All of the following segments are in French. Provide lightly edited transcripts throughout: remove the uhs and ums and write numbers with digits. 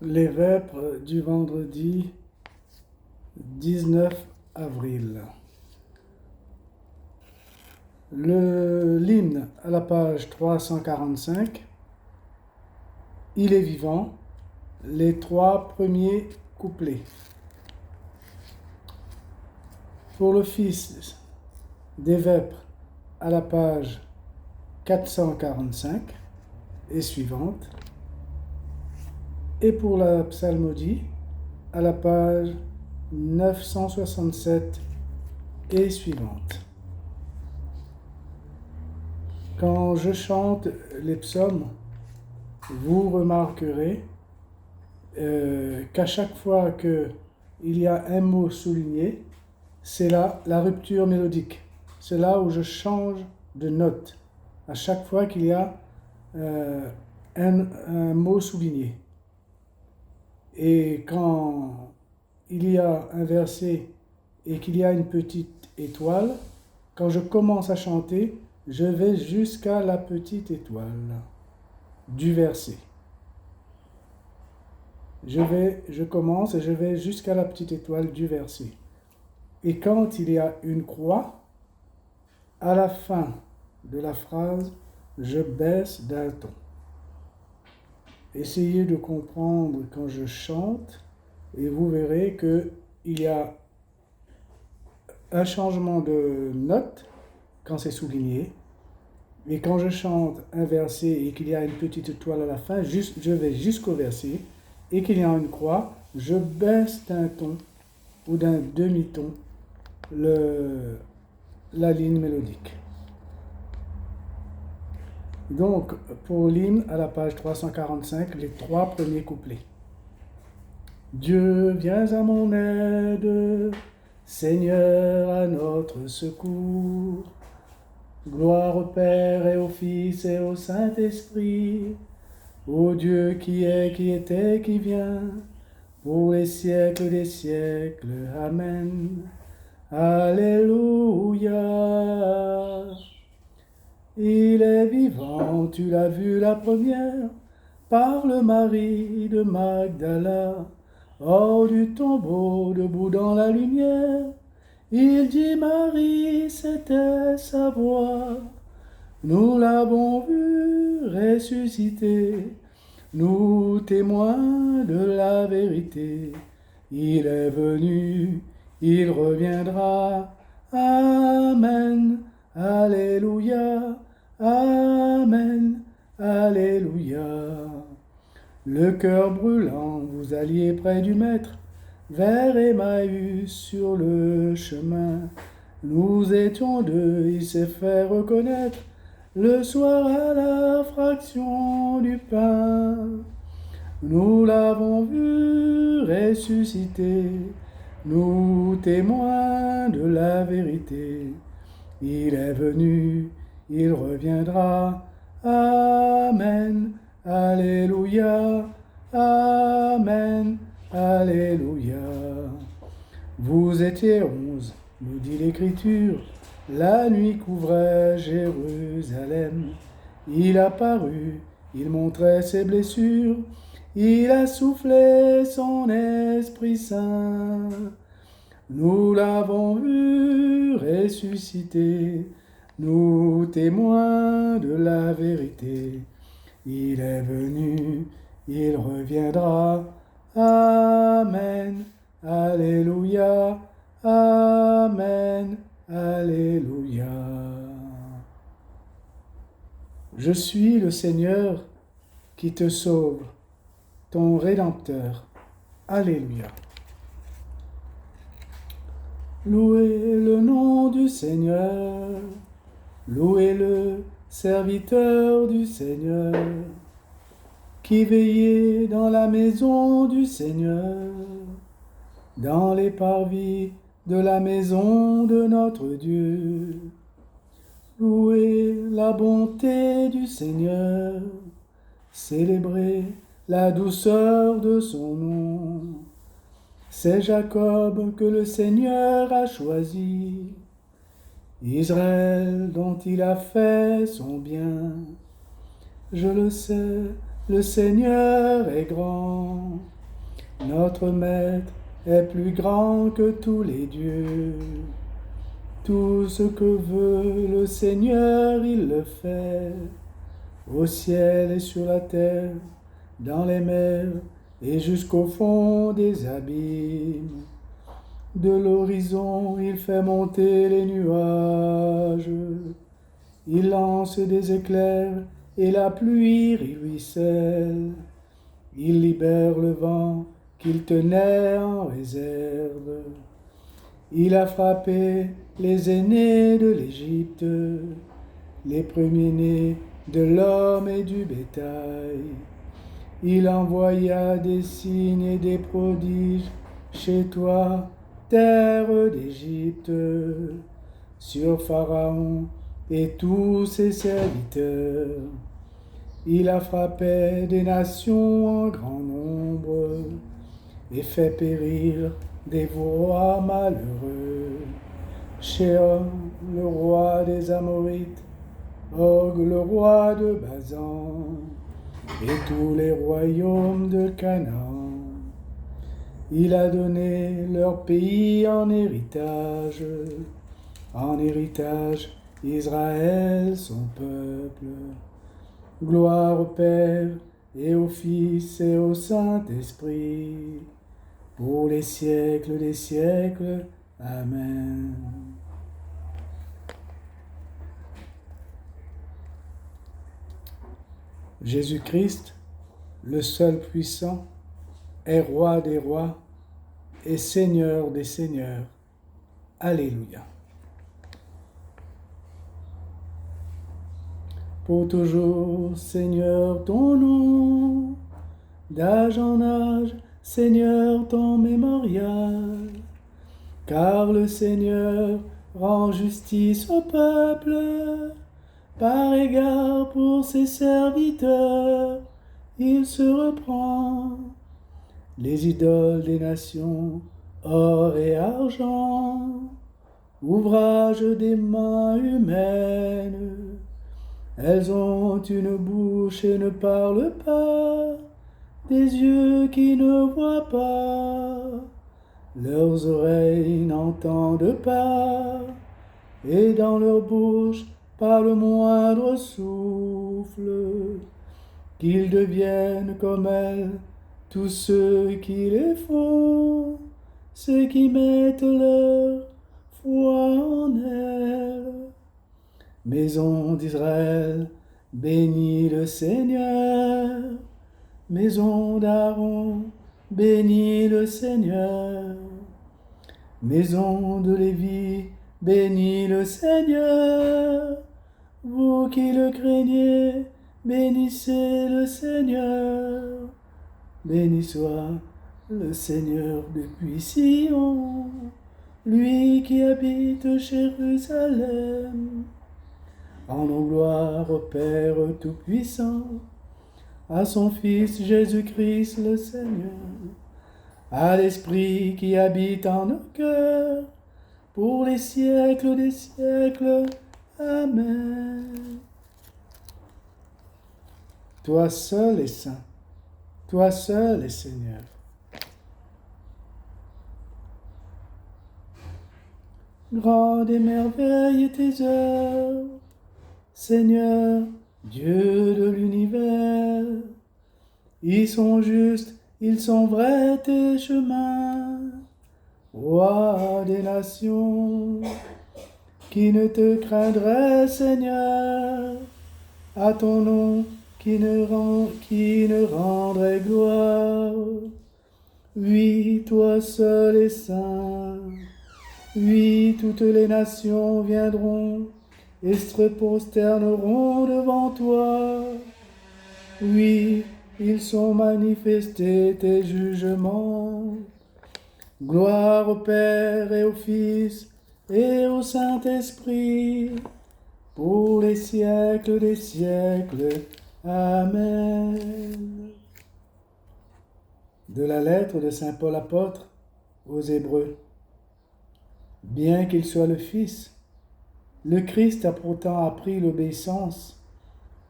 Les vêpres du vendredi 19 avril. L'hymne à la page 345. Il est vivant, les 3 premiers couplets. Pour le fils des vêpres à la page 445 et suivante. Et pour la psalmodie à la page 967 et suivante. Quand je chante les psaumes, vous remarquerez qu'à chaque fois qu'il y a un mot souligné, c'est là la rupture mélodique. C'est là où je change de note, à chaque fois qu'il y a un mot souligné. Et quand il y a un verset et qu'il y a une petite étoile, quand je commence à chanter, je vais jusqu'à la petite étoile du verset. Je commence et je vais jusqu'à la petite étoile du verset. Et quand il y a une croix, à la fin de la phrase, je baisse d'un ton. Essayez de comprendre quand je chante et vous verrez qu'il y a un changement de note quand c'est souligné. Et quand je chante un verset et qu'il y a une petite étoile à la fin, je vais jusqu'au verset et qu'il y a une croix, je baisse d'un ton ou d'un demi-ton la ligne mélodique. Donc, pour l'hymne, à la page 345, les 3 premiers couplets. Dieu, viens à mon aide, Seigneur, à notre secours. Gloire au Père et au Fils et au Saint-Esprit, ô Dieu qui est, qui était, qui vient, pour les siècles des siècles. Amen. Alléluia. Il est vivant, tu l'as vu la première, par le Marie de Magdala, hors du tombeau, debout dans la lumière. Il dit Marie, c'était sa voix. Nous l'avons vu ressusciter, nous témoins de la vérité. Il est venu, il reviendra. Amen, alléluia, amen, alléluia. Le cœur brûlant, vous alliez près du Maître, vers Emmaüs sur le chemin. Nous étions 2, il s'est fait reconnaître, le soir à la fraction du pain. Nous l'avons vu ressusciter, nous témoins de la vérité. Il est venu, il reviendra. Amen, alléluia, amen, alléluia. Vous étiez 11, nous dit l'Écriture, la nuit couvrait Jérusalem. Il apparut, il montrait ses blessures, il a soufflé son Esprit Saint. Nous l'avons vu ressusciter, nous témoins de la vérité. Il est venu, il reviendra. Amen, alléluia, amen, alléluia. Je suis le Seigneur qui te sauve, ton Rédempteur. Alléluia. Louez le nom du Seigneur, louez le serviteur du Seigneur, qui veillait dans la maison du Seigneur, dans les parvis de la maison de notre Dieu. Louez la bonté du Seigneur, célébrez la douceur de son nom. C'est Jacob que le Seigneur a choisi, Israël dont il a fait son bien. Je le sais, le Seigneur est grand. Notre Maître est plus grand que tous les dieux. Tout ce que veut le Seigneur, il le fait. Au ciel et sur la terre, dans les mers et jusqu'au fond des abîmes. De l'horizon, il fait monter les nuages. Il lance des éclairs et la pluie ruisselle. Il libère le vent qu'il tenait en réserve. Il a frappé les aînés de l'Égypte, les premiers-nés de l'homme et du bétail. Il envoya des signes et des prodiges chez toi, terre d'Égypte, sur Pharaon et tous ses serviteurs. Il a frappé des nations en grand nombre et fait périr des rois malheureux. Shéon, le roi des Amorites, Og, le roi de Bazan, et tous les royaumes de Canaan. Il a donné leur pays en héritage Israël son peuple. Gloire au Père et au Fils et au Saint-Esprit, pour les siècles des siècles. Amen. Jésus-Christ, le seul puissant, est roi des rois et seigneur des seigneurs. Alléluia. Pour toujours, Seigneur, ton nom, d'âge en âge, Seigneur, ton mémorial, car le Seigneur rend justice au peuple, par égard pour ses serviteurs, il se reprend. Les idoles des nations, or et argent, ouvrage des mains humaines, elles ont une bouche et ne parlent pas, des yeux qui ne voient pas, leurs oreilles n'entendent pas, et dans leur bouche pas le moindre souffle, qu'ils deviennent comme elles, tous ceux qui les font, ceux qui mettent leur foi en elles. Maison d'Israël, bénis le Seigneur. Maison d'Aaron, bénis le Seigneur. Maison de Lévi, bénis le Seigneur. Vous qui le craignez, bénissez le Seigneur. Béni soit le Seigneur depuis Sion, lui qui habite Jérusalem. Rendons gloire au Père Tout-Puissant, à son Fils Jésus-Christ le Seigneur, à l'Esprit qui habite en nos cœurs, pour les siècles des siècles. Amen. Toi seul es saint, toi seul es Seigneur. Grande et merveille tes œuvres, Seigneur, Dieu de l'univers. Ils sont justes, ils sont vrais tes chemins, Roi des nations. Qui ne te craindrait, Seigneur, à ton nom qui ne rendrait gloire. Oui, toi seul es saint. Oui, toutes les nations viendront et se prosterneront devant toi. Oui, ils sont manifestés tes jugements. Gloire au Père et au Fils et au Saint-Esprit, pour les siècles des siècles. Amen. De la lettre de saint Paul apôtre aux Hébreux. Bien qu'il soit le Fils, le Christ a pourtant appris l'obéissance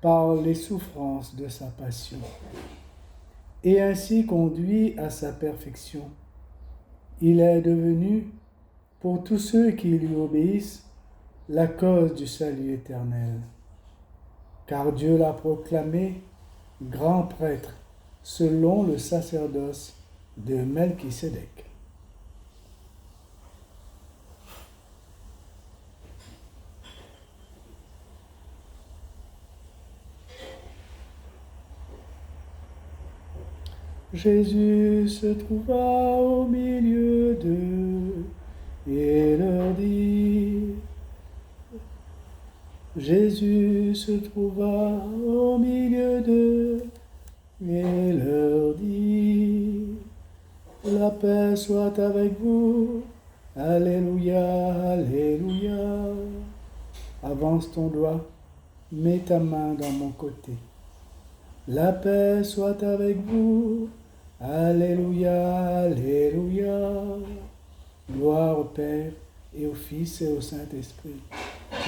par les souffrances de sa passion, et ainsi conduit à sa perfection. Il est devenu, pour tous ceux qui lui obéissent, la cause du salut éternel. Car Dieu l'a proclamé grand prêtre selon le sacerdoce de Melchisédek. Jésus se trouva au milieu d'eux et leur dit, Jésus se trouva au milieu d'eux et leur dit, la paix soit avec vous, Alléluia, Alléluia. Avance ton doigt, mets ta main dans mon côté. La paix soit avec vous, Alléluia, Alléluia. Gloire au Père et au Fils et au Saint-Esprit.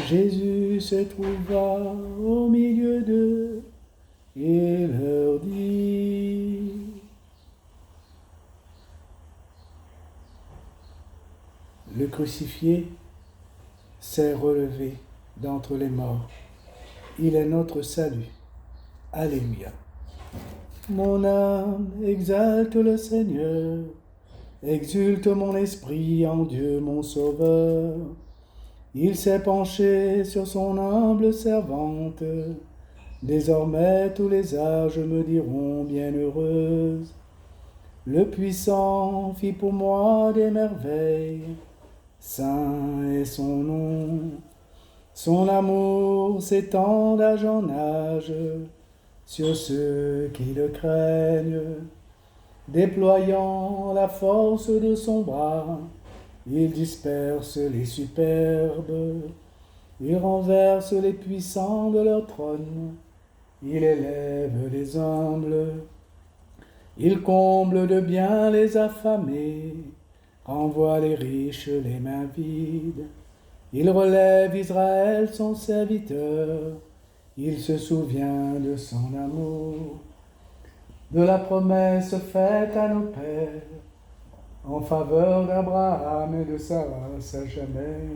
Jésus se trouva au milieu d'eux et leur dit, le crucifié s'est relevé d'entre les morts. Il est notre salut. Alléluia. Mon âme exalte le Seigneur, exulte mon esprit en Dieu mon Sauveur. Il s'est penché sur son humble servante. Désormais tous les âges me diront bienheureuse. Le Puissant fit pour moi des merveilles. Saint est son nom. Son amour s'étend d'âge en âge sur ceux qui le craignent. Déployant la force de son bras, il disperse les superbes. Il renverse les puissants de leur trône. Il élève les humbles. Il comble de bien les affamés. Renvoie les riches les mains vides. Il relève Israël son serviteur. Il se souvient de son amour, de la promesse faite à nos pères, en faveur d'Abraham et de sa race à jamais.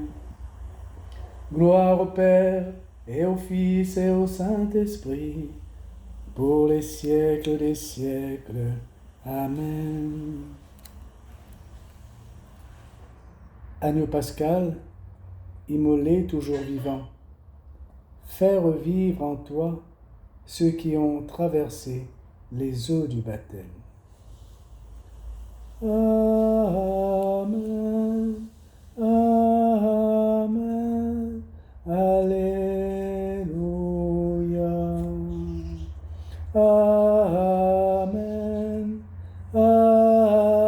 Gloire au Père et au Fils et au Saint-Esprit, pour les siècles des siècles. Amen. Agneau pascal, immolé toujours vivant, fais revivre en toi ceux qui ont traversé les eaux du baptême. Amen. Amen. Alléluia. Amen. Amen.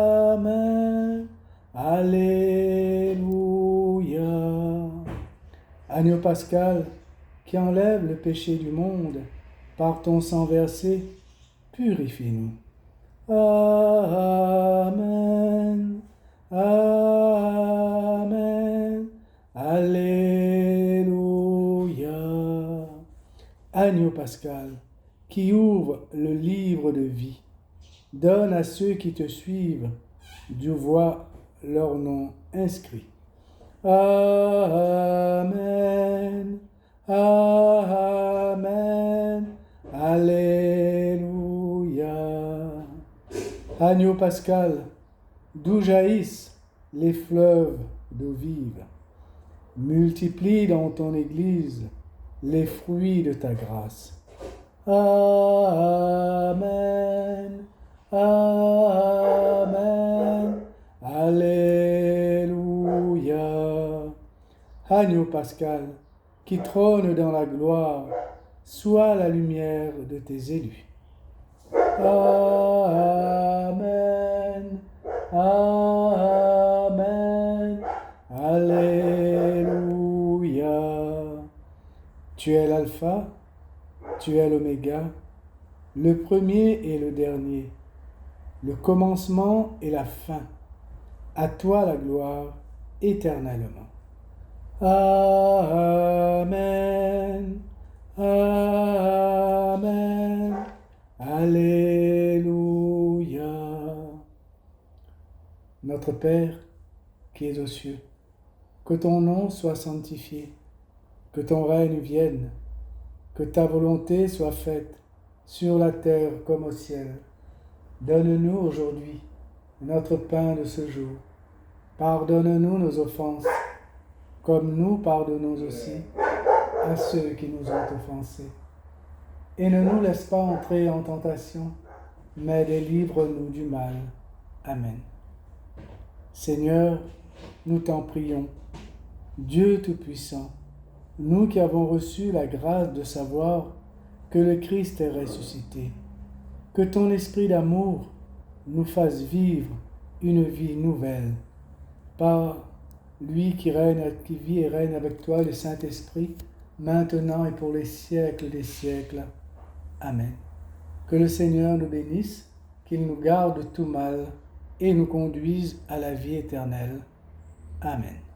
Alléluia. Agneau pascal, qui enlève le péché du monde, par ton sang versé, purifie-nous. Amen. Amen. Alléluia. Agneau pascal, qui ouvre le livre de vie, donne à ceux qui te suivent du voix leur nom inscrit. Amen. Amen. Alléluia. Agneau pascal, d'où jaillissent les fleuves d'eau vive, multiplie dans ton Église les fruits de ta grâce. Amen. Amen. Alléluia. Agneau pascal, qui trône dans la gloire, sois la lumière de tes élus. Amen. Amen. Alléluia. Tu es l'alpha, tu es l'oméga, le premier et le dernier, le commencement et la fin. À toi la gloire éternellement. Amen. Amen. Alléluia. Notre Père qui es aux cieux, que ton nom soit sanctifié, que ton règne vienne, que ta volonté soit faite sur la terre comme au ciel. Donne-nous aujourd'hui notre pain de ce jour. Pardonne-nous nos offenses, comme nous pardonnons aussi à ceux qui nous ont offensés. Et ne nous laisse pas entrer en tentation, mais délivre-nous du mal. Amen. Seigneur, nous t'en prions, Dieu Tout-Puissant, nous qui avons reçu la grâce de savoir que le Christ est ressuscité, que ton esprit d'amour nous fasse vivre une vie nouvelle. Par lui qui vit et règne avec toi, le Saint-Esprit, maintenant et pour les siècles des siècles. Amen. Que le Seigneur nous bénisse, qu'il nous garde de tout mal et nous conduise à la vie éternelle. Amen.